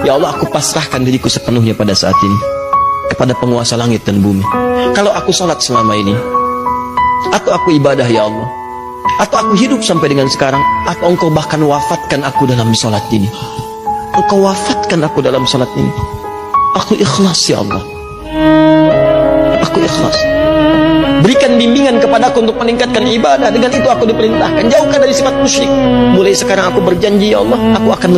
Ya Allah, aku pasrahkan diriku sepenuhnya pada saat ini kepada penguasa langit dan bumi. Kalau aku sholat selama ini, atau aku ibadah ya Allah, atau aku hidup sampai dengan sekarang, atau Engkau bahkan wafatkan aku dalam sholat ini, Engkau wafatkan aku dalam sholat ini, aku ikhlas ya Allah, aku ikhlas. Berikan bimbingan kepadaku untuk meningkatkan ibadah. Dengan itu aku diperintahkan, jauhkan dari sifat musyrik. Mulai sekarang aku berjanji ya Allah, aku akan